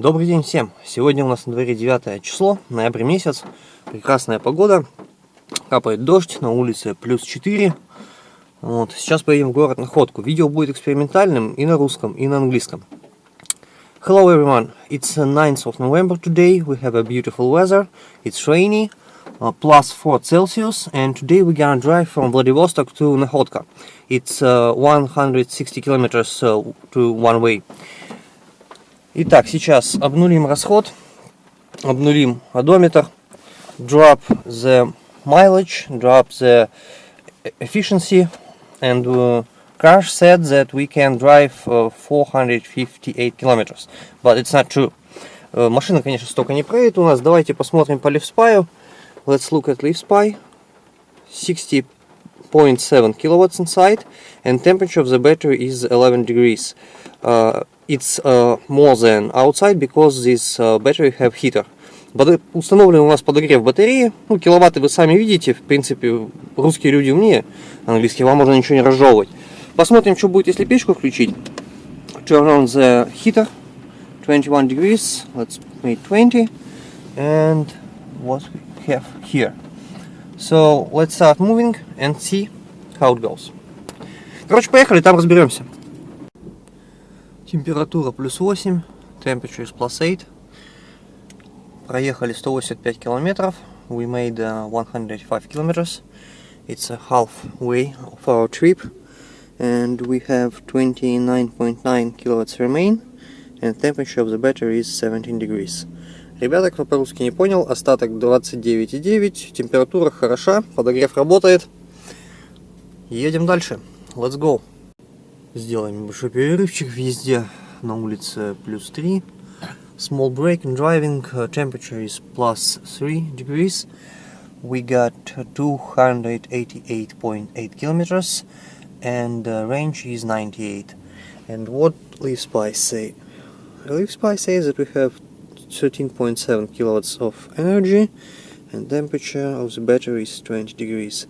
Добрый день всем! Сегодня у нас на дворе 9 число, ноябрь месяц, прекрасная погода, капает дождь, на улице плюс 4. Вот. Сейчас поедем в город на ходку. Видео будет экспериментальным и на русском, и на английском. Hello everyone, it's 9th of November today, we have a beautiful weather, it's rainy, plus 4 Celsius, and today we're gonna drive from Vladivostok to Nahodka. It's 160 kilometers to one way. Итак, сейчас обнулим расход, обнулим одометр, drop the mileage, drop the efficiency, and Crash said that we can drive 458 kilometers, but it's not true. Машина, конечно, столько не проедет у нас. Давайте посмотрим по LiftSpy. Let's look at LiftSpy. 60.7 kilowatts inside, and temperature of the battery is 11 degrees. It's more than outside because this battery have heater. Установлен у нас подогрев батареи. Ну, киловатты вы сами видите. В принципе, русские люди умнее английские, вам можно ничего не разжевывать. Посмотрим, что будет, если печку включить. Turn on the heater. 21 degrees. Let's make 20. And what we have here. So, let's start moving and see how it goes. Короче, поехали, там разберемся. Температура плюс 8, temperature is plus 8. Проехали 185 километров. We made 105 kilometers. It's a halfway of our trip. And we have 29.9 kilowatts remain. And temperature of the battery is 17 degrees. Ребята, кто по-русски не понял, остаток 29,9. Температура хороша, подогрев работает. Едем дальше. Let's go. Сделаем небольшой перерывчик в езде. На улице плюс 3. Small break in driving. Temperature is plus 3 degrees. We got 288.8 kilometers. And range is 98. And what LiftSpy say? LiftSpy says that we have 13.7 kilowatts of energy. And temperature of the battery is 20 degrees.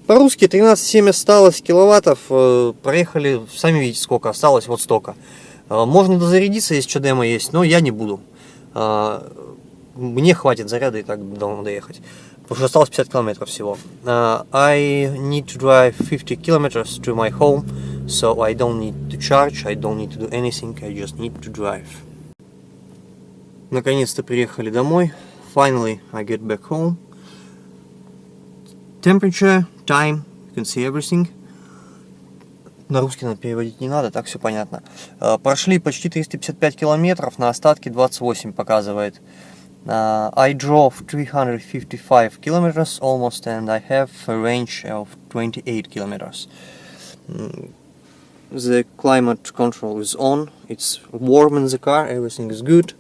По-русски 13,7 осталось киловаттов, проехали, сами видите сколько осталось, вот столько. Можно дозарядиться, если что демо есть, но я не буду. Мне хватит заряда и так давно доехать, потому что осталось 50 километров всего. I need to drive 50 kilometers to my home, so I don't need to charge, I don't need to do anything, I just need to drive. Наконец-то приехали домой. Finally, I get back home. Temperature, time, you can see everything. На русский надо переводить не надо, так все понятно. Прошли почти 355 километров, на остатке 28 показывает. I drove 355 kilometers almost, and I have a range of 28 kilometers. The climate control is on, it's warm in the car, everything is good.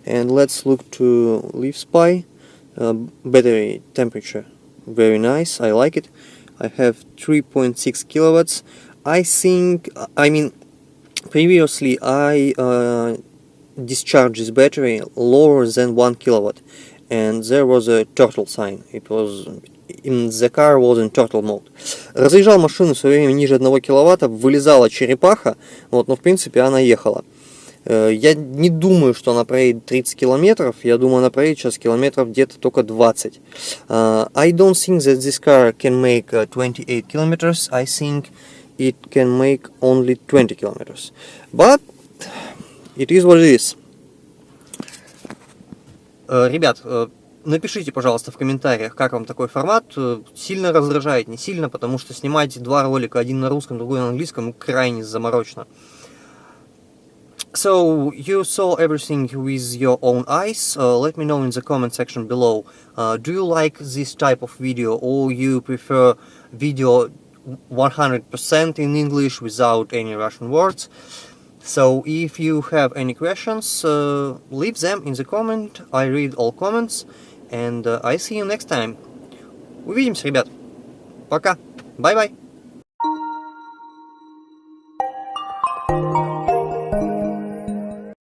And let's look to LiftSpy. Battery temperature. Very nice, I like it. I have 3.6 kilowatts. Previously I discharged this battery lower than 1 kilowatt, and there was a turtle sign. It was in the car was in turtle mode. Разъезжал машину в свое время ниже 1 киловатта, вылезала черепаха, вот, но в принципе она ехала. Я не думаю, что она проедет 30 километров, я думаю, она проедет сейчас километров где-то только 20. I don't think that this car can make 28 kilometers, I think it can make only 20 kilometers. But it is what it is. Ребят, напишите, пожалуйста, в комментариях, как вам такой формат. Сильно раздражает, не сильно, потому что снимать два ролика, один на русском, другой на английском, крайне заморочно. So, you saw everything with your own eyes. Let me know in the comment section below. Do you like this type of video, or you prefer video 100% in English without any Russian words? So, if you have any questions, leave them in the comment. I read all comments. And I see you next time. Увидимся, ребят. Пока. Bye-bye.